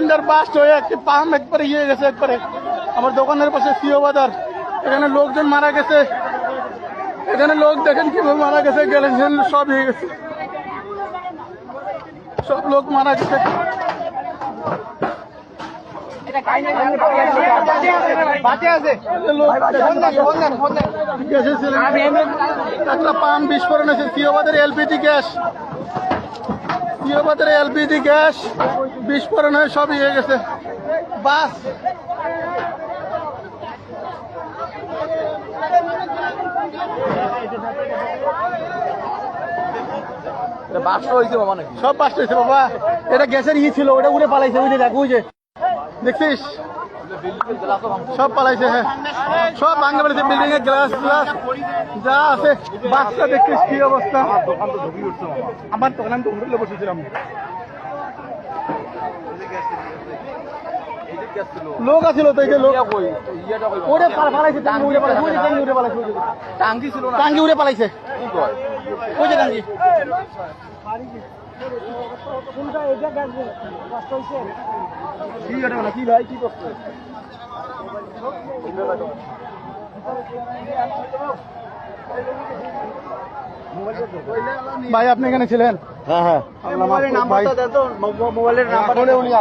Cylinder burst হয়ে একটি pump একবারে ইয়ে গেছে, একবারে আমার দোকানের পাশে সিও বাজার। এখানে লোকজন মারা গেছে, এখানে লোক দেখেন কিভাবে মারা গেছে, গেলেন সব হয়ে গেছে, সব লোক মারা গেছে। একটা পাম্প বিস্ফোরণ হয়েছে, সিওবাদের এলপিজি গ্যাস, সিওবাদের এলপিজি গ্যাস বিস্ফোরণ হয়ে সব হয়ে গেছে। বাস সব বাস্ট হয়েছে বাবা। এটা গ্যাসের ই ছিল, ওটা উড়ে পালাইছে, ওই যে দেখ, ওই যে দেখছিস সব পালাইছে। হ্যাঁ সব ভাঙে পড়েছে, বিল্ডিং এর গ্লাস গ্লাস যা আছে। বাসটা দেখছিস কি অবস্থা। আমার দোকান তো উঠলে বসেছিলাম, লোক আছিল তো, এই যে লোক ওরে পালাইছে, টাঙ্গি উড়ে পালাইছে, ওই যে টাঙ্গি উড়ে পালাইছে, টাঙ্গি ছিল না, টাঙ্গি উড়ে পালাইছে, ওই যে টাঙ্গি। ভাই আপনি এখানে ছিলেন? হ্যাঁ হ্যাঁ, মোবাইলের নাম্বারটা দেন তো, মোবাইলের নাম্বারটা উনি